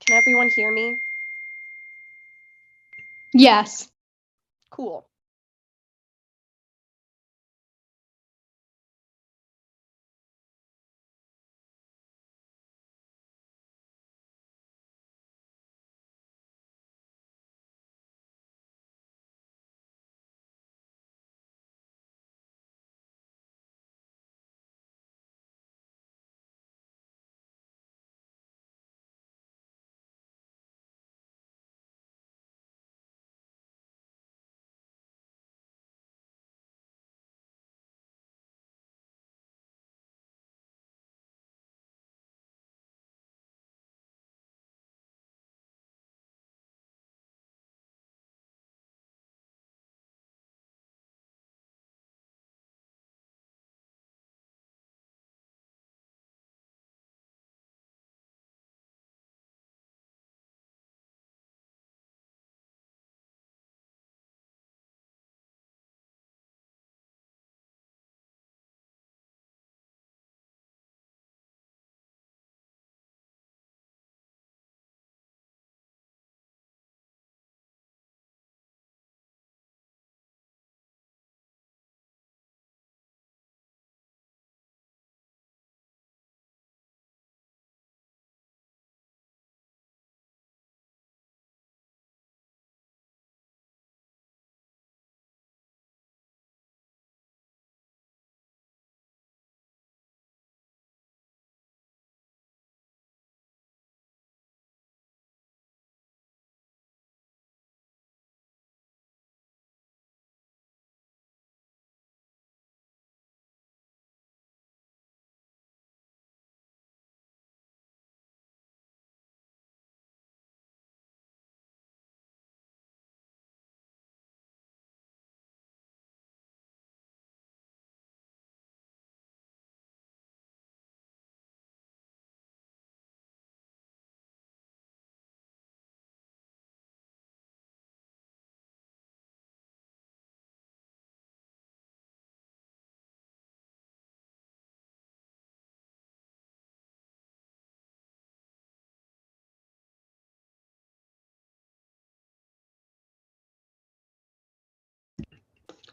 Can everyone hear me? Yes. Cool.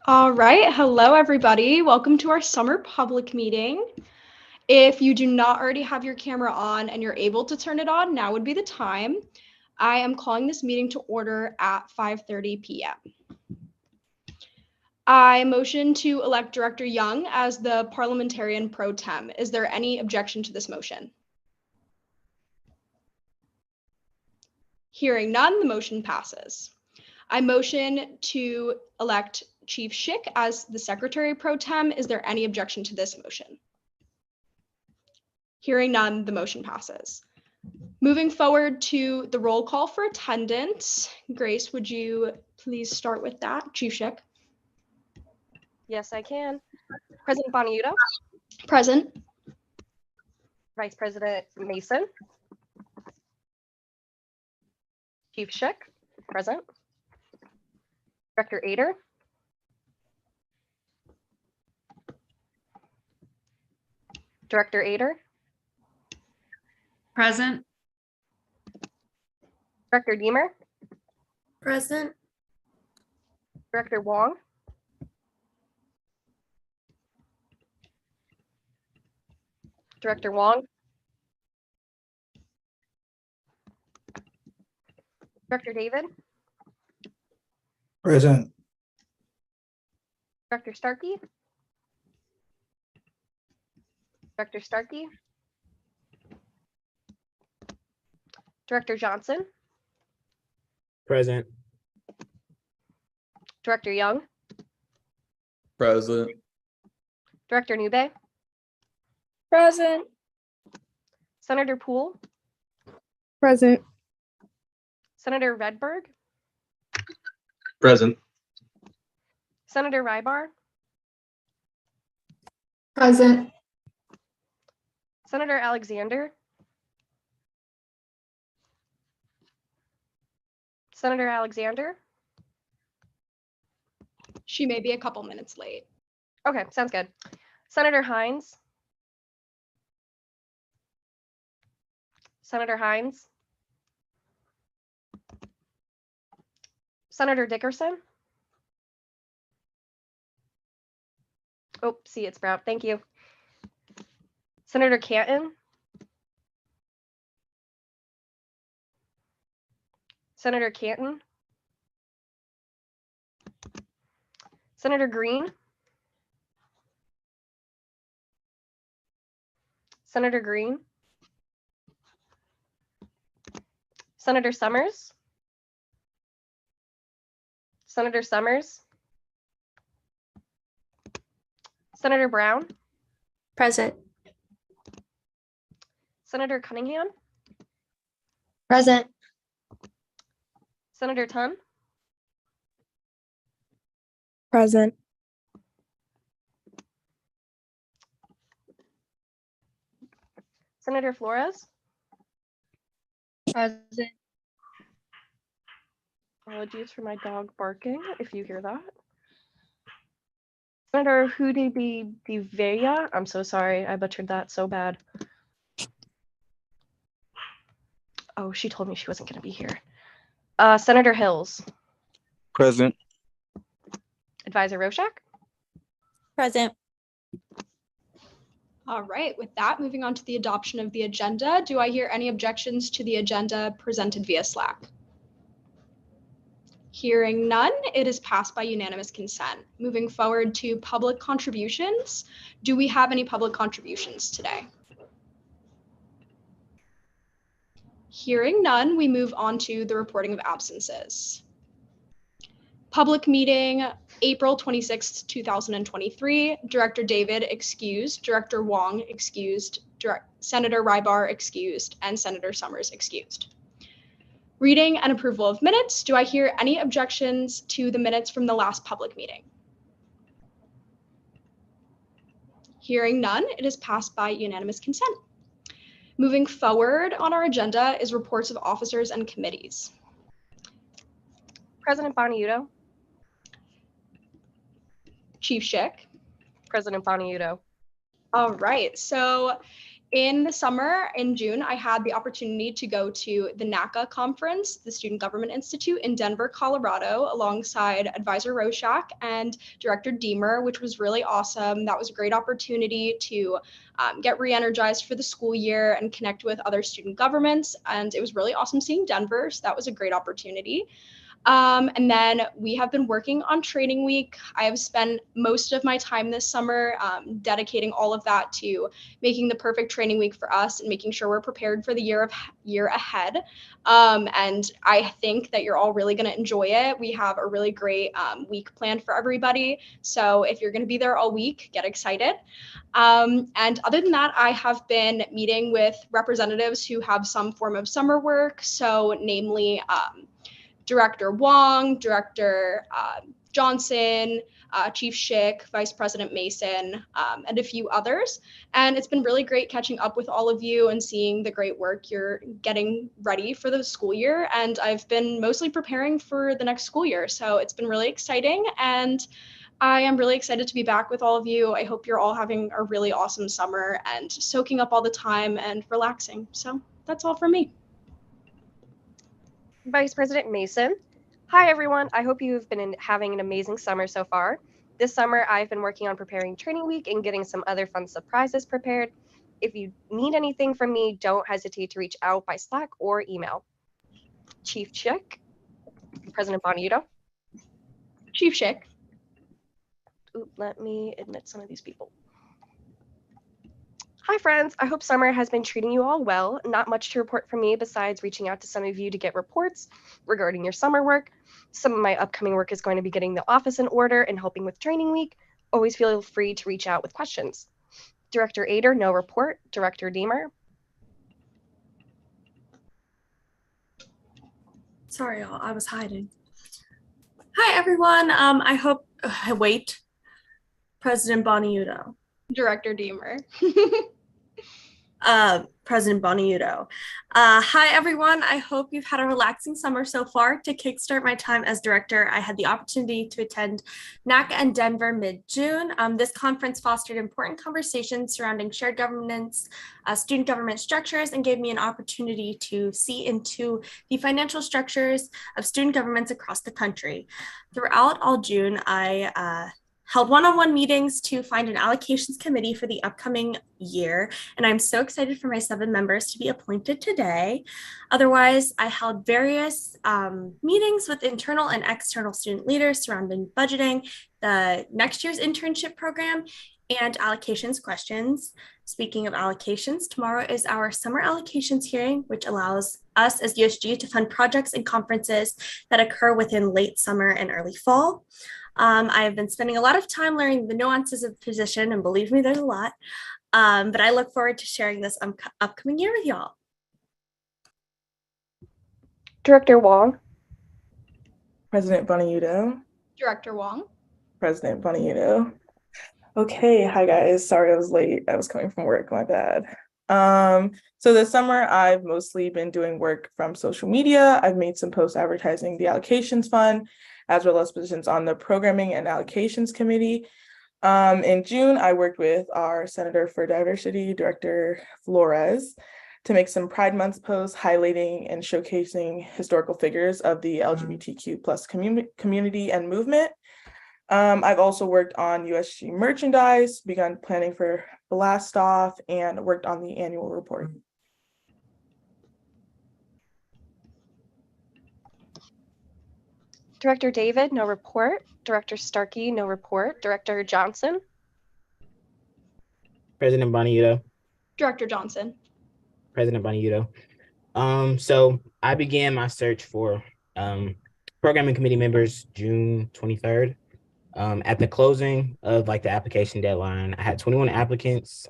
All right. Hello, everybody. Welcome to our summer public meeting. If you do not already have your camera on and you're able to turn it on, now would be the time. I am calling this meeting to order at 5:30 p.m. I motion to elect Director Young as the parliamentarian pro tem. Is there any objection to this motion? Hearing none, the motion passes. I motion to elect Chief Schick as the secretary pro tem. Is there any objection to this motion? Hearing none, the motion passes. Moving forward to the roll call for attendance. Grace, would you please start with that? Chief Schick. Yes, I can. President Boniuto, Present. Vice President Mason, Chief Schick, present. Director Ader, Director Ader, Present. Director Deemer, Present. Director Wong, Director Wong, Director David, Present. Director Starkey, Director Starkey, Director Johnson, Present. Director Young, Present. Director Newbay, Present. Senator Poole, Present. Senator Redberg, Present. Senator Rybar, Present. Senator Alexander, Senator Alexander. She may be a couple minutes late. Okay, sounds good. Senator Hines, Senator Hines, Senator Dickerson. Oh, see, it's Sprout. Thank you. Senator Canton. Senator Canton. Senator Green. Senator Green. Senator Summers. Senator Summers. Senator Brown. Present. Senator Cunningham. Present. Senator Tunn. Present. Senator Flores. Present. Apologies for my dog barking, if you hear that. Senator Hudibivaya. I'm so sorry, I butchered that so bad. Oh, she told me she wasn't going to be here. Senator Hills. Present. Advisor Roshak. Present. All right, with that, moving on to the adoption of the agenda. Do I hear any objections to the agenda presented via Slack? Hearing none, it is passed by unanimous consent. Moving forward to public contributions. Do we have any public contributions today? Hearing none, we move on to the reporting of absences. Public meeting, April 26th, 2023. Director David excused, Director Wong excused, Senator Rybar excused, and Senator Summers excused. Reading and approval of minutes. Do I hear any objections to the minutes from the last public meeting? Hearing none, it is passed by unanimous consent. Moving forward on our agenda is reports of officers and committees. President Boniuto. Chief Schick. President Boniuto. All right, so in the summer, in June, I had the opportunity to go to the NACA conference, the Student Government Institute in Denver, Colorado, alongside Advisor Roshak and Director Deemer, which was really awesome. That was a great opportunity to get re-energized for the school year and connect with other student governments. And it was really awesome seeing Denver, so that was a great opportunity. And then we have been working on training week. I have spent most of my time this summer dedicating all of that to making the perfect training week for us and making sure we're prepared for the year ahead. And I think that you're all really going to enjoy it. We have a really great week planned for everybody. So if you're going to be there all week, get excited. And other than that, I have been meeting with representatives who have some form of summer work. So namely, Director Wong, Director Johnson, Chief Schick, Vice President Mason, and a few others. And it's been really great catching up with all of you and seeing the great work you're getting ready for the school year. And I've been mostly preparing for the next school year. So it's been really exciting. And I am really excited to be back with all of you. I hope you're all having a really awesome summer and soaking up all the time and relaxing. So that's all for me. Vice President Mason. Hi, everyone. I hope you've been having an amazing summer so far. This summer, I've been working on preparing training week and getting some other fun surprises prepared. If you need anything from me, don't hesitate to reach out by Slack or email. Chief Schick. President Boniuto. Chief Schick. Ooh, let me admit some of these people. Hi, friends. I hope summer has been treating you all well. Not much to report from me besides reaching out to some of you to get reports regarding your summer work. Some of my upcoming work is going to be getting the office in order and helping with training week. Always feel free to reach out with questions. Director Ader, no report. Director Deemer. Sorry, y'all. I was hiding. Hi, everyone. President Boniuto. Director Deemer. President Boniuto. Hi, everyone. I hope you've had a relaxing summer so far. To kickstart my time as director, I had the opportunity to attend NACA in Denver mid-June. This conference fostered important conversations surrounding shared governance, student government structures, and gave me an opportunity to see into the financial structures of student governments across the country. Throughout all June, I held one-on-one meetings to find an allocations committee for the upcoming year, and I'm so excited for my 7 members to be appointed today. Otherwise, I held various meetings with internal and external student leaders surrounding budgeting, the next year's internship program, and allocations questions. Speaking of allocations, tomorrow is our summer allocations hearing, which allows us as USG to fund projects and conferences that occur within late summer and early fall. I have been spending a lot of time learning the nuances of the position, and believe me, there's a lot. But I look forward to sharing this upcoming year with y'all. Director Wong. President Boniuto. Director Wong. President Boniuto. Okay, hi guys. Sorry I was late. I was coming from work, my bad. So this summer I've mostly been doing work from social media. I've made some posts advertising the allocations fund, as well as positions on the programming and allocations committee. In June, I worked with our Senator for Diversity, Director Flores, to make some Pride Month posts highlighting and showcasing historical figures of the LGBTQ plus community and movement. I've also worked on USG merchandise, begun planning for Blast Off, and worked on the annual report. Director David, no report. Director Starkey, no report. Director Johnson. President Boniuto. Director Johnson. President Boniuto. So I began my search for programming committee members June 23rd. At the closing of the application deadline, I had 21 applicants.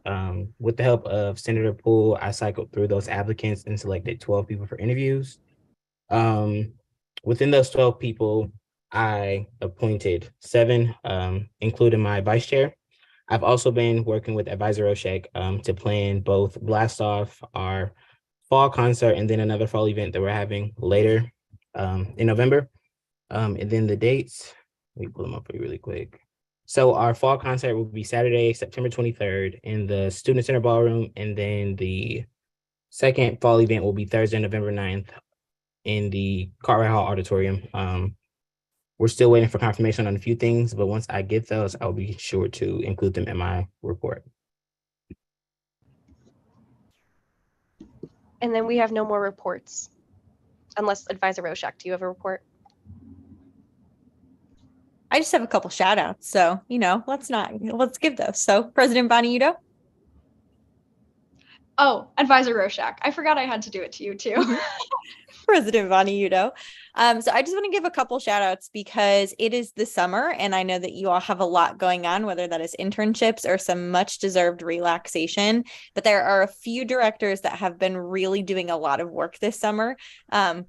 With the help of Senator Poole, I cycled through those applicants and selected 12 people for interviews. Within those 12 people, I appointed 7, including my vice chair. I've also been working with Advisor Oshek to plan both Blast Off, our fall concert, and then another fall event that we're having later in November. And then the dates, let me pull them up for you really quick. So our fall concert will be Saturday, September 23rd in the Student Center Ballroom. And then the second fall event will be Thursday, November 9th in the Cartwright Hall Auditorium. We're still waiting for confirmation on a few things, but once I get those, I'll be sure to include them in my report. And then we have no more reports, unless Advisor Roshak, do you have a report? I just have a couple shout outs. So, let's give those. So President Boniuto. Oh, Advisor Roshak. I forgot I had to do it to you too. President Boniuto. So I just want to give a couple shout outs because it is the summer and I know that you all have a lot going on, whether that is internships or some much deserved relaxation. But there are a few directors that have been really doing a lot of work this summer,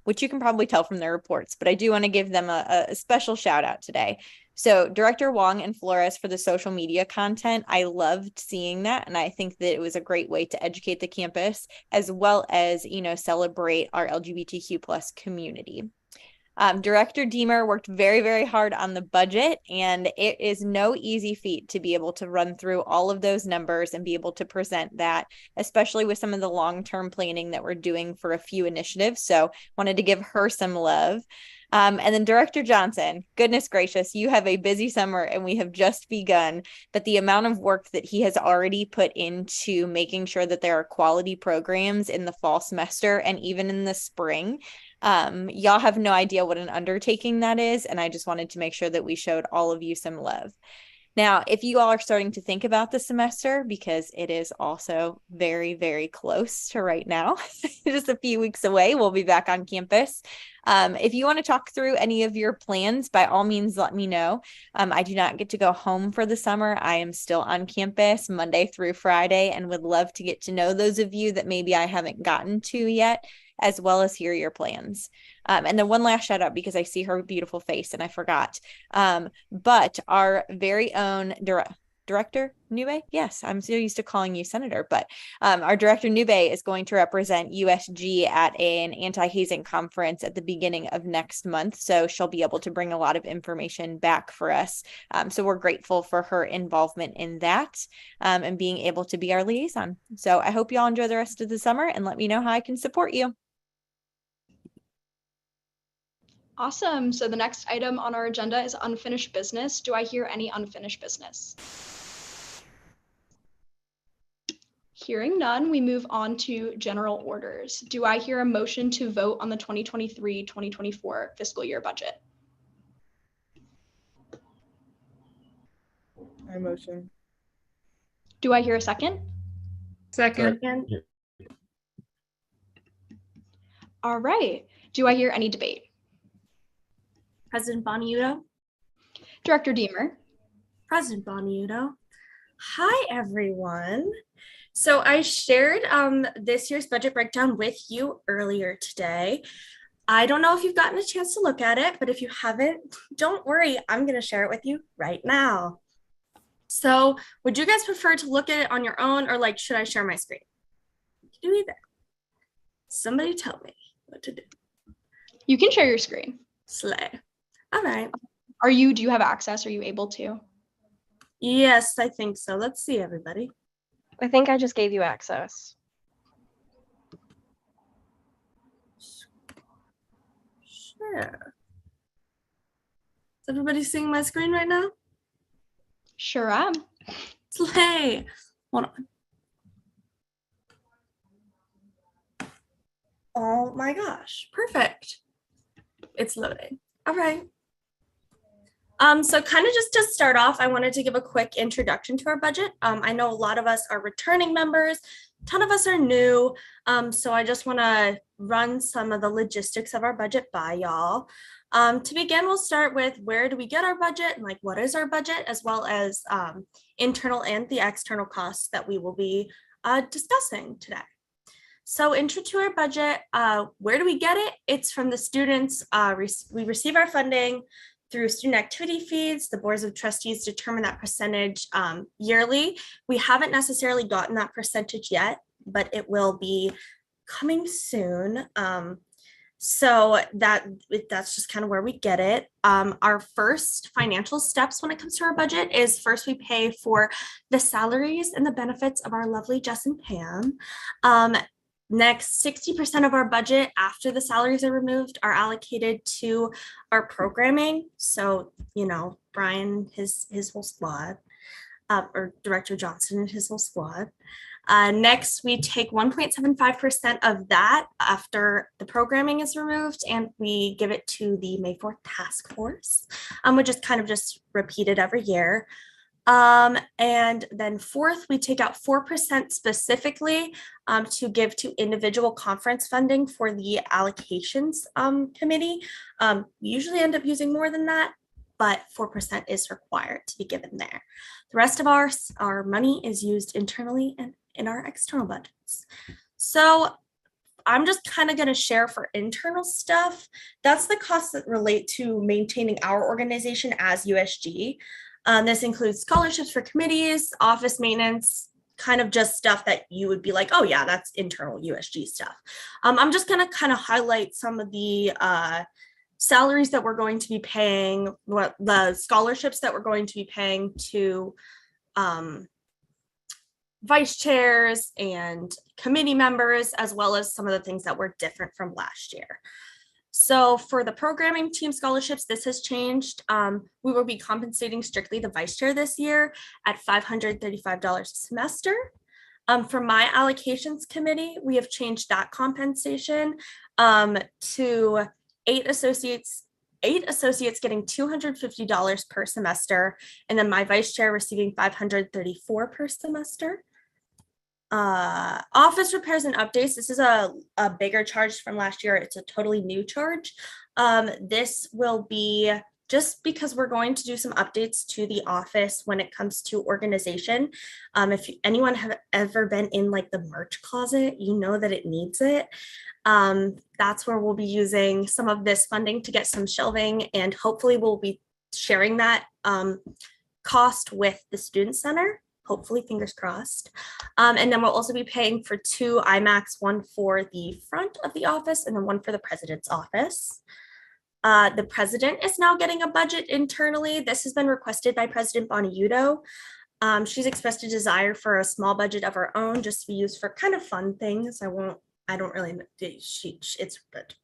which you can probably tell from their reports. But I do want to give them a special shout out today. So Director Wong and Flores for the social media content. I loved seeing that. And I think that it was a great way to educate the campus as well as, celebrate our LGBTQ plus community. Director Deemer worked very, very hard on the budget, and it is no easy feat to be able to run through all of those numbers and be able to present that, especially with some of the long-term planning that we're doing for a few initiatives. So wanted to give her some love. And then Director Johnson, goodness gracious, you have a busy summer and we have just begun, but the amount of work that he has already put into making sure that there are quality programs in the fall semester and even in the spring, y'all have no idea what an undertaking that is. And I just wanted to make sure that we showed all of you some love. Now, if you all are starting to think about the semester, because it is also very, very close to right now, just a few weeks away, we'll be back on campus. If you want to talk through any of your plans, by all means, let me know. I do not get to go home for the summer. I am still on campus Monday through Friday and would love to get to know those of you that maybe I haven't gotten to yet, as well as hear your plans. And then one last shout out because I see her beautiful face and I forgot. But our very own Director Nube. Yes, I'm so used to calling you Senator, but our Director Nube is going to represent USG at an anti-hazing conference at the beginning of next month. So she'll be able to bring a lot of information back for us. So we're grateful for her involvement in that and being able to be our liaison. So I hope you all enjoy the rest of the summer and let me know how I can support you. Awesome. So the next item on our agenda is unfinished business. Do I hear any unfinished business? Hearing none, we move on to general orders. Do I hear a motion to vote on the 2023-2024 fiscal year budget? I motion. Do I hear a second? Second. All right. Do I hear any debate? President Boniuto. Director Deemer. President Boniuto. Hi, everyone. So I shared this year's budget breakdown with you earlier today. I don't know if you've gotten a chance to look at it, but if you haven't, don't worry. I'm going to share it with you right now. So would you guys prefer to look at it on your own, or like, should I share my screen? You can do either. Somebody tell me what to do. You can share your screen. Slay. All right. Do you have access? Are you able to? Yes, I think so. Let's see, everybody. I think I just gave you access. Sure. Is everybody seeing my screen right now? Sure am. Slay. Hold on. Oh my gosh. Perfect. It's loading. All right. So kind of just to start off, I wanted to give a quick introduction to our budget. I know a lot of us are returning members, a ton of us are new. So I just want to run some of the logistics of our budget by y'all. To begin, we'll start with where do we get our budget and like what is our budget, as well as internal and the external costs that we will be discussing today. So intro to our budget, where do we get it? It's from the students. We receive our funding through student activity fees. The boards of trustees determine that percentage yearly. We haven't necessarily gotten that percentage yet, but it will be coming soon. So that's just kind of where we get it. Our first financial steps when it comes to our budget is first we pay for the salaries and the benefits of our lovely Jess and Pam. Next, 60% of our budget after the salaries are removed are allocated to our programming. So, you know, Brian, his whole squad, or Director Johnson and his whole squad. Next, we take 1.75% of that after the programming is removed, and we give it to the May 4th task force, which is kind of just repeated every year. And then fourth, we take out 4% specifically to give to individual conference funding for the allocations committee. We usually end up using more than that, but 4% is required to be given there. The rest of our money is used internally and in our external budgets. So I'm just kind of going to share for internal stuff. That's the costs that relate to maintaining our organization as USG. This includes scholarships for committees, office maintenance, kind of just stuff that you would be like, oh yeah, that's internal USG stuff. I'm just going to kind of highlight some of the salaries that we're going to be paying, what the scholarships that we're going to be paying to vice chairs and committee members, as well as some of the things that were different from last year. So for the programming team scholarships, this has changed. We will be compensating strictly the vice chair this year at $535 a semester. For my allocations committee, we have changed that compensation to eight associates getting $250 per semester, and then my vice chair receiving $534 per semester. Office repairs and updates. This is a bigger charge from last year. It's a totally new charge. This will be just because we're going to do some updates to the office when it comes to organization. If anyone have ever been in like the merch closet, you know that it needs it. That's where we'll be using some of this funding to get some shelving, and hopefully we'll be sharing that cost with the Student Center, hopefully, fingers crossed. And then we'll also be paying for 2 iMacs, one for the front of the office and then one for the president's office. The president is now getting a budget internally. This has been requested by President Bonnie Udo. She's expressed a desire for a small budget of her own just to be used for kind of fun things. I don't really know. It's good.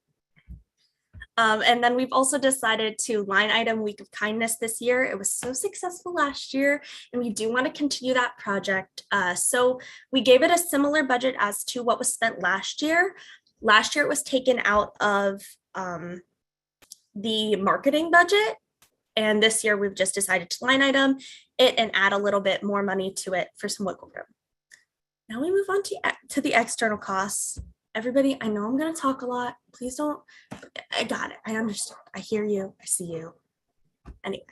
And then we've also decided to line item Week of Kindness this year. It was so successful last year, and we do want to continue that project. So we gave it a similar budget as to what was spent last year. Last year, it was taken out of the marketing budget. And this year, we've just decided to line item it and add a little bit more money to it for some wiggle room. Now we move on to the external costs. Everybody, I know I'm going to talk a lot. Please don't. I got it. I understand. I hear you. I see you. Anyway,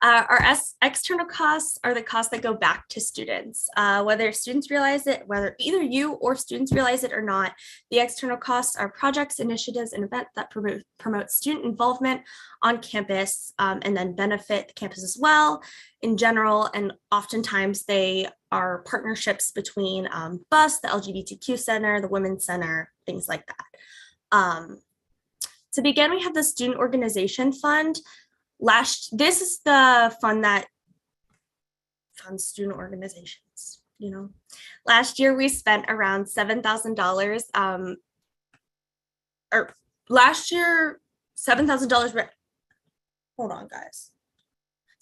our external costs are the costs that go back to students. Whether students realize it, whether either you or students realize it or not, the external costs are projects, initiatives, and events that promote student involvement on campus and then benefit the campus as well in general. And oftentimes they are partnerships between BUS, the LGBTQ Center, the Women's Center, things like that. To begin, we have the Student Organization Fund. This is the fund that funds student organizations, you know. Last year we spent around $7,000, or last year, $7,000, hold on guys.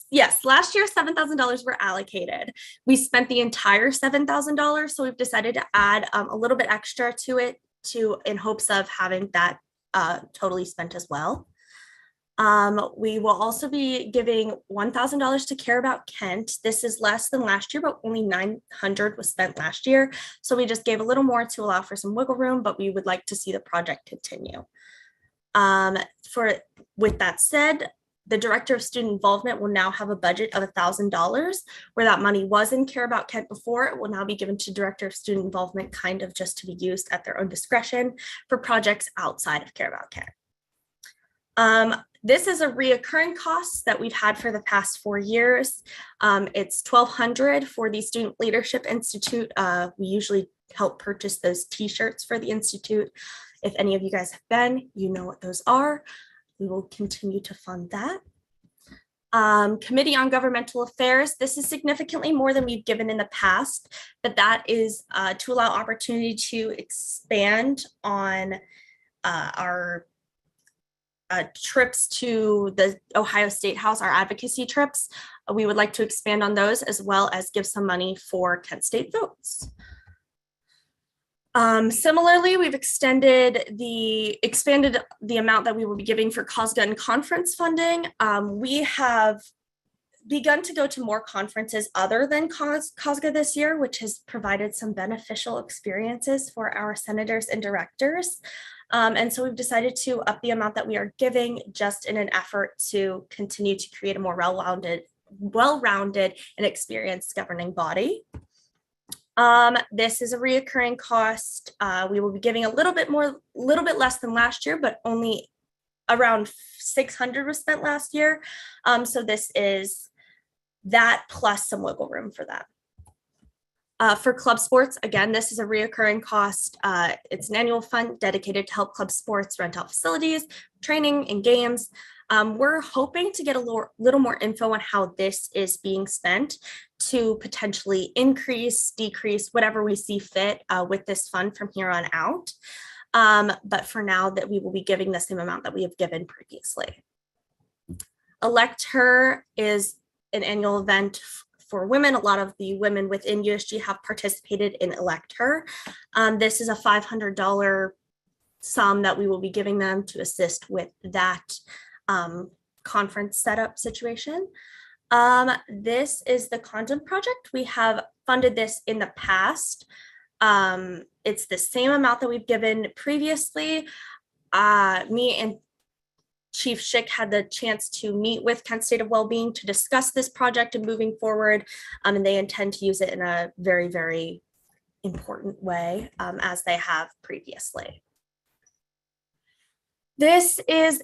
Yes, last year $7,000 were allocated. We spent the entire $7,000, so we've decided to add a little bit extra to it in hopes of having that totally spent as well. We will also be giving $1,000 to Care About Kent. This is less than last year, but only $900 was spent last year. So we just gave a little more to allow for some wiggle room, but we would like to see the project continue. With that said, the Director of Student Involvement will now have a budget of $1,000, where that money was in Care About Kent before. It will now be given to Director of Student Involvement, kind of just to be used at their own discretion for projects outside of Care About Kent. This is a reoccurring cost that we've had for the past 4 years. It's $1,200 for the Student Leadership Institute. We usually help purchase those t-shirts for the Institute. If any of you guys have been, you know what those are. We will continue to fund that. Committee on Governmental Affairs. This is significantly more than we've given in the past, but that is to allow opportunity to expand on our trips to the Ohio State House, our advocacy trips. We would like to expand on those as well as give some money for Kent State votes. Similarly, we've expanded the amount that we will be giving for COSGA and conference funding. We have begun to go to more conferences other than COSGA this year, which has provided some beneficial experiences for our senators and directors. And so we've decided to up the amount that we are giving just in an effort to continue to create a more well-rounded and experienced governing body. This is a reoccurring cost. We will be giving a little bit less than last year, but only around $600 was spent last year. So this is that plus some wiggle room for that. For club sports, again, this is a reoccurring cost. It's an annual fund dedicated to help club sports rent out facilities, training, and games. We're hoping to get a little more info on how this is being spent to potentially increase, decrease, whatever we see fit with this fund from here on out. But for now, that we will be giving the same amount that we have given previously. Elect Her is an annual event for women. A lot of the women within USG have participated in Elect Her. This is a $500 sum that we will be giving them to assist with that conference setup situation. This is the Condom Project. We have funded this in the past. It's the same amount that we've given previously. Me and Chief Schick had the chance to meet with Kent State of Wellbeing to discuss this project and moving forward, and they intend to use it in a very, very important way, as they have previously. This is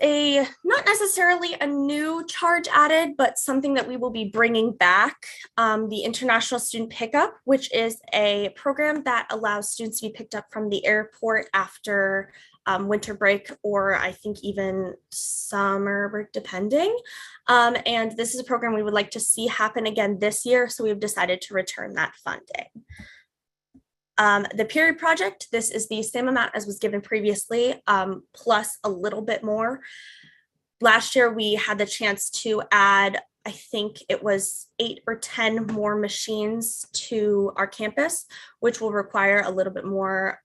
not necessarily a new charge added, but something that we will be bringing back, the International Student Pickup, which is a program that allows students to be picked up from the airport after winter break, or I think even summer break, depending. And this is a program we would like to see happen again this year, so we've decided to return that funding. The period project, this is the same amount as was given previously, plus a little bit more. Last year, we had the chance to add, I think it was 8 or 10 more machines to our campus, which will require a little bit more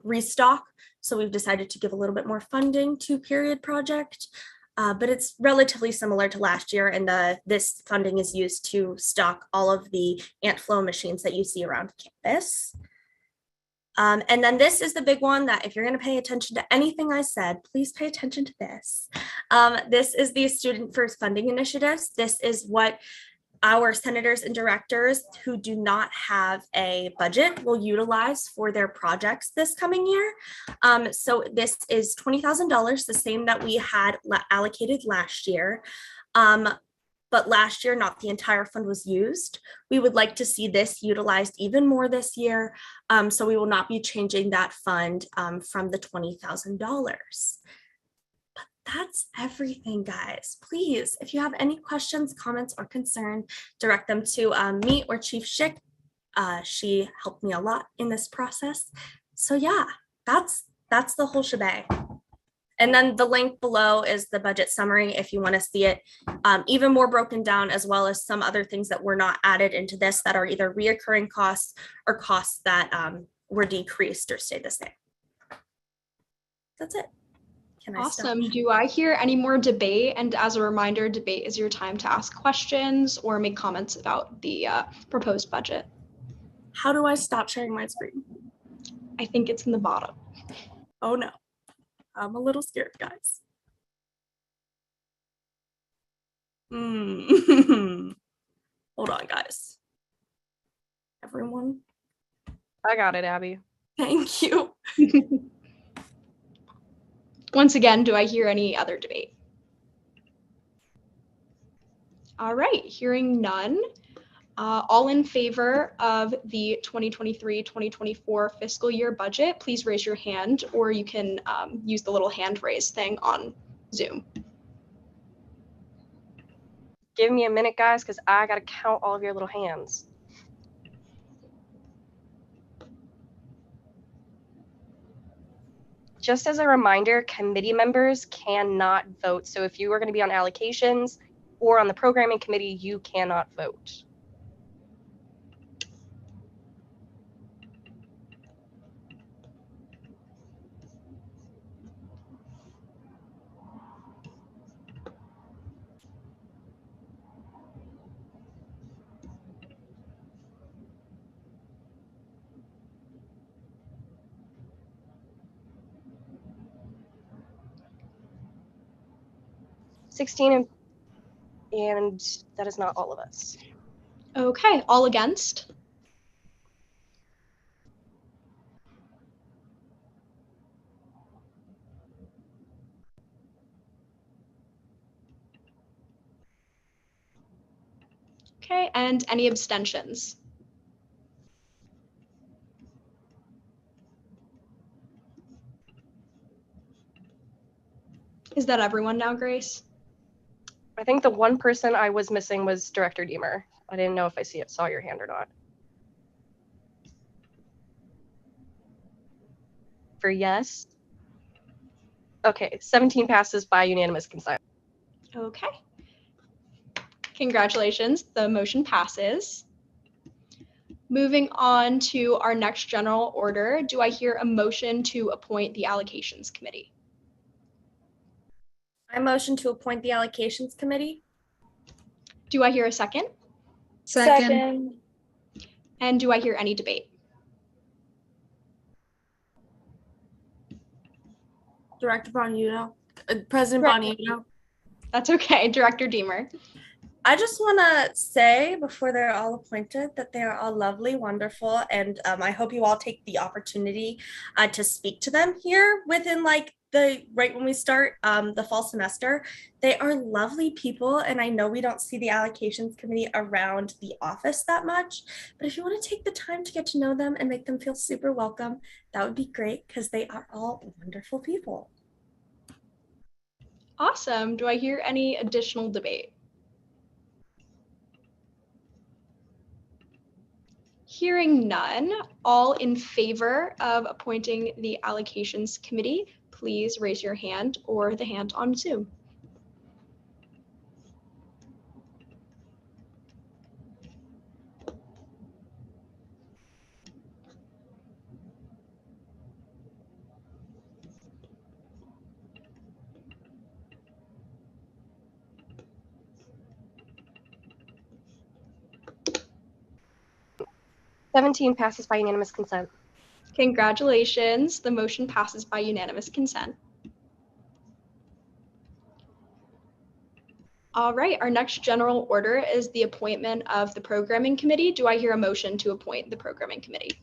restock. So we've decided to give a little bit more funding to period project, but it's relatively similar to last year. And this funding is used to stock all of the ant flow machines that you see around campus. And then this is the big one that if you're going to pay attention to anything I said, please pay attention to this. This is the Student First Funding Initiatives. This is what our senators and directors who do not have a budget will utilize for their projects this coming year. So this is $20,000, the same that we had allocated last year. But last year, not the entire fund was used. We would like to see this utilized even more this year. So we will not be changing that fund from the $20,000. But that's everything, guys. Please, if you have any questions, comments, or concern, direct them to me or Chief Schick. She helped me a lot in this process. So yeah, that's the whole shebang. And then the link below is the budget summary if you want to see it even more broken down, as well as some other things that were not added into this that are either reoccurring costs or costs that were decreased or stayed the same. That's it. Awesome. Do I hear any more debate? And as a reminder, debate is your time to ask questions or make comments about the proposed budget. How do I stop sharing my screen? I think it's in the bottom. Oh no. I'm a little scared, guys. Hold on, guys. Everyone. I got it, Abby. Thank you. Once again, do I hear any other debate? All right, hearing none. All in favor of the 2023-2024 fiscal year budget, please raise your hand, or you can use the little hand raise thing on Zoom. Give me a minute, guys, because I got to count all of your little hands. Just as a reminder, committee members cannot vote. So if you are going to be on allocations or on the programming committee, you cannot vote. And that is not all of us. Okay, all against? Okay, and any abstentions? Is that everyone now, Grace? I think the one person I was missing was Director Deemer. I didn't know if I saw your hand or not. For yes. Okay, 17 passes by unanimous consent. Okay. Congratulations, the motion passes. Moving on to our next general order, do I hear a motion to appoint the allocations committee? I motion to appoint the allocations committee. Do I hear a second? Second. And do I hear any debate? Director Bonuto, President Bonuto. That's okay, Director Deemer. I just want to say before they're all appointed that they are all lovely, wonderful, and I hope you all take the opportunity to speak to them here within like right when we start the fall semester. They are lovely people, and I know we don't see the allocations committee around the office that much, but if you want to take the time to get to know them and make them feel super welcome, that would be great because they are all wonderful people. Awesome. Do I hear any additional debate? Hearing none, all in favor of appointing the allocations committee, please raise your hand or the hand on Zoom. "17 passes by unanimous consent." Congratulations, the motion passes by unanimous consent. All right, our next general order is the appointment of the programming committee. Do I hear a motion to appoint the programming committee?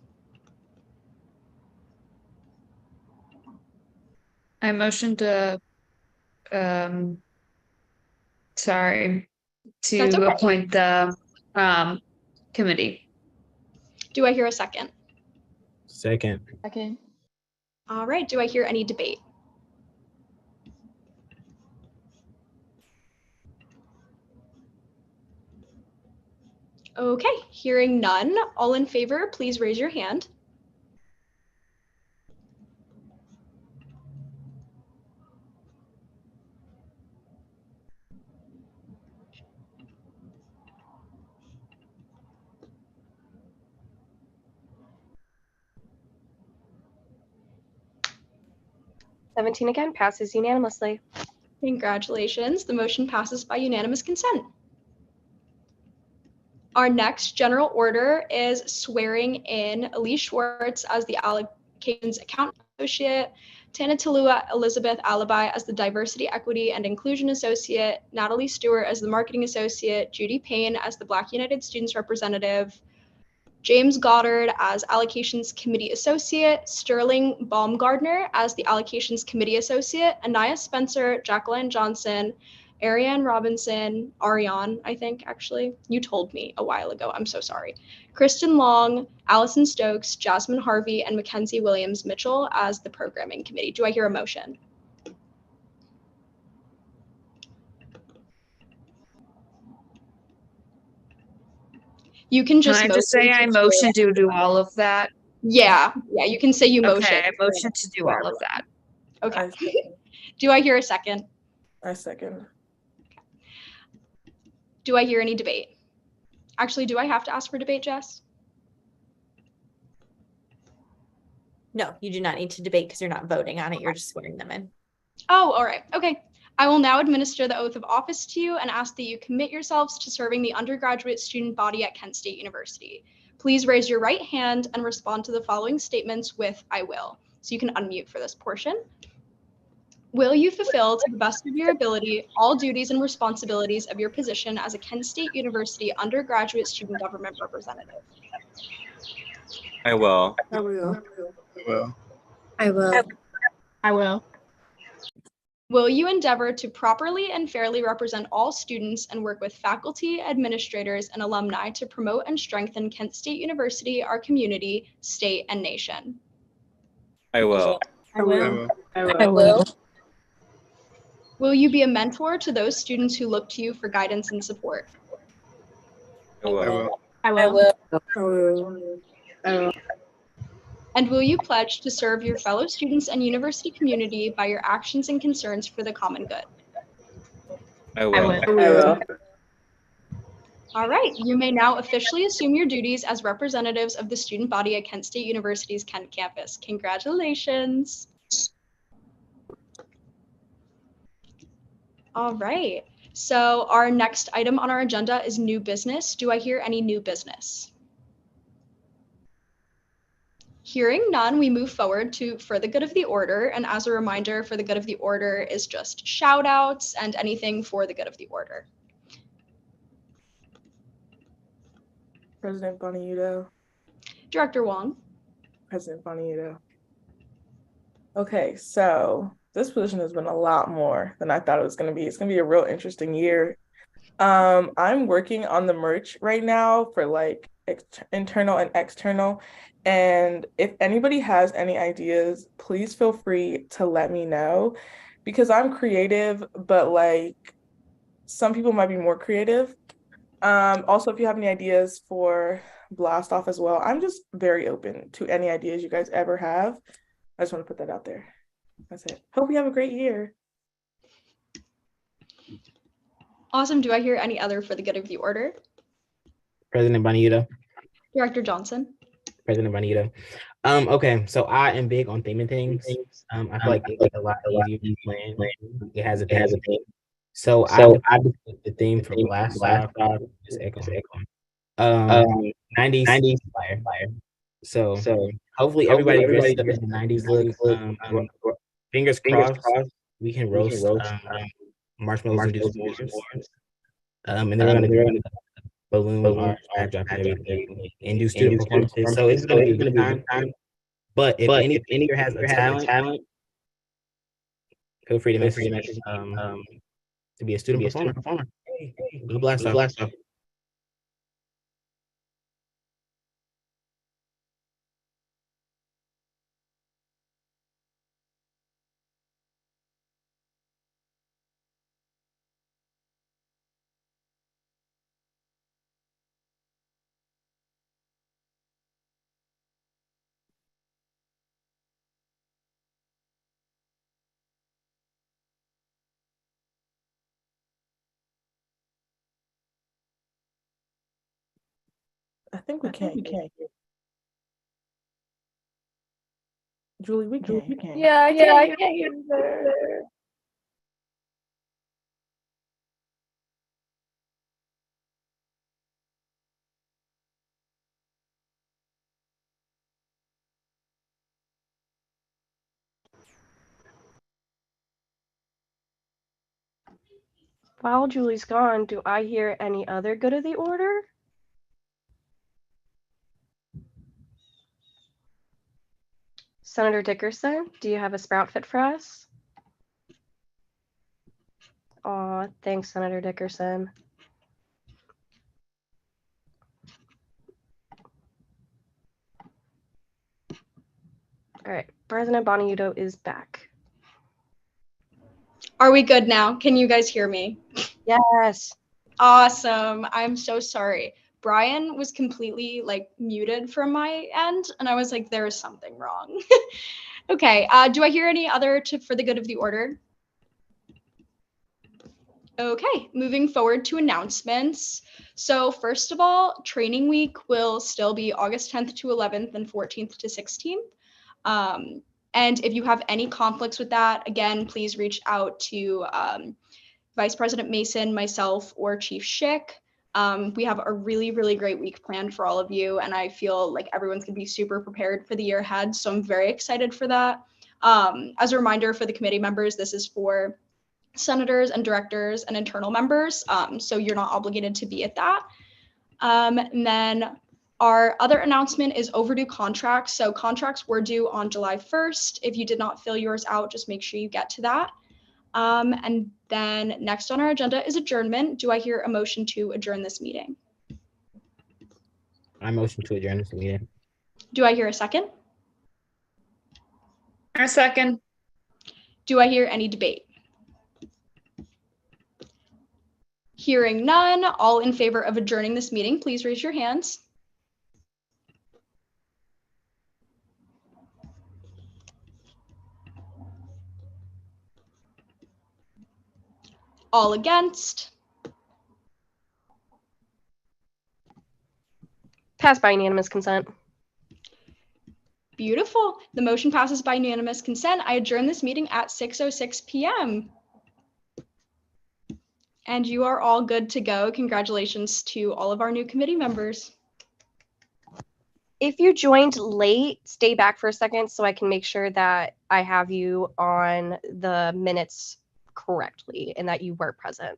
I motion to, sorry, That's to okay. appoint the committee. Do I hear a second? Second. Second. All right, do I hear any debate? Okay, hearing none, all in favor, please raise your hand. "17 again passes unanimously." Congratulations, the motion passes by unanimous consent. Our next general order is swearing in Elise Schwartz as the allocations account associate, Tanatalua Elizabeth Alibi as the diversity, equity, and inclusion associate, Natalie Stewart as the marketing associate, Judy Payne as the Black United Students representative, James Goddard as allocations committee associate, Sterling Baumgardner as the allocations committee associate, Anaya Spencer, Jacqueline Johnson, Ariane Robinson, Ariane, I think actually, you told me a while ago, I'm so sorry, Kristen Long, Allison Stokes, Jasmine Harvey, and Mackenzie Williams Mitchell as the programming committee. Do I hear a motion? You can just Can I just say I motion to do all of that? Yeah, you can say you motion. Okay, I motion to do all of that. Okay. Do I hear a second? I second. Do I hear any debate? Actually, do I have to ask for debate, Jess? No, you do not need to debate because you're not voting on it. You're just swearing them in. Oh, all right. Okay. I will now administer the oath of office to you and ask that you commit yourselves to serving the undergraduate student body at Kent State University. Please raise your right hand and respond to the following statements with "I will." So you can unmute for this portion. Will you fulfill to the best of your ability all duties and responsibilities of your position as a Kent State University undergraduate student government representative? I will. I will. I will. I will. Will you endeavor to properly and fairly represent all students and work with faculty, administrators, and alumni to promote and strengthen Kent State University, our community, state, and nation? I will. I will. I will. Will you be a mentor to those students who look to you for guidance and support? I will. I will. I will. And will you pledge to serve your fellow students and university community by your actions and concerns for the common good? I will. I will. All right, you may now officially assume your duties as representatives of the student body at Kent State University's Kent campus. Congratulations. All right, so our next item on our agenda is new business. Do I hear any new business? Hearing none, we move forward to For the Good of the Order. And as a reminder, For the Good of the Order is just shout outs and anything for the good of the order. President Bonniuto. Director Wong. President Bonniuto. Okay, so this position has been a lot more than I thought it was going to be. It's going to be a real interesting year. I'm working on the merch right now for like internal and external. And if anybody has any ideas, please feel free to let me know because I'm creative, but like some people might be more creative. Also, if you have any ideas for Blast Off as well, I'm just very open to any ideas you guys ever have. I just want to put that out there. That's it. Hope you have a great year. Awesome. Do I hear any other for the good of the order? President Bonito. Director Johnson. President Bonito. Okay, so I am big on theming things. I feel like it's a lot easier to plan. It has a theme. So I the theme for Blast Off is Echo. 90s fire. So hopefully everybody dresses up in the 90s look. Fingers crossed we can roast marshmallows and do s'mores. And then we're gonna balloon our flag drop and everything and do student performances. So it's gonna be a good time. But if any here has a talent, feel free to message me to be a student performer. Hey, go Blast Off. I think we can't. Julie, we can't. Yeah, I can't hear you there. While Julie's gone, do I hear any other good of the order? Senator Dickerson, do you have a sprout fit for us? Aw, thanks, Senator Dickerson. All right, President Bonito is back. Are we good now? Can you guys hear me? Yes. Awesome. I'm so sorry. Brian was completely like muted from my end, and I was like, there is something wrong. Okay. Do I hear any other for the good of the order? Okay, moving forward to announcements. So first of all, training week will still be August 10th to 11th and 14th to 16th. And if you have any conflicts with that, again, please reach out to Vice President Mason, myself, or Chief Schick. We have a really, really great week planned for all of you, and I feel like everyone's gonna be super prepared for the year ahead, so I'm very excited for that. As a reminder for the committee members, this is for senators and directors and internal members, so you're not obligated to be at that. And then our other announcement is overdue contracts. So contracts were due on July 1st. If you did not fill yours out, just make sure you get to that. And then next on our agenda is adjournment. Do I hear a motion to adjourn this meeting? I motion to adjourn this meeting. Do I hear a second? A second. Do I hear any debate? Hearing none, all in favor of adjourning this meeting, please raise your hands. All against? Passed by unanimous consent. Beautiful. The motion passes by unanimous consent. I adjourn this meeting at 6:06 p.m. And you are all good to go. Congratulations to all of our new committee members. If you joined late, stay back for a second so I can make sure that I have you on the minutes correctly and that you were present.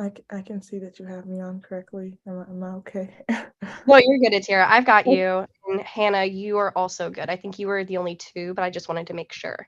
I can see that you have me on correctly. Am I okay? No, you're good, Atira. I've got you. And Hannah, you are also good. I think you were the only two, but I just wanted to make sure.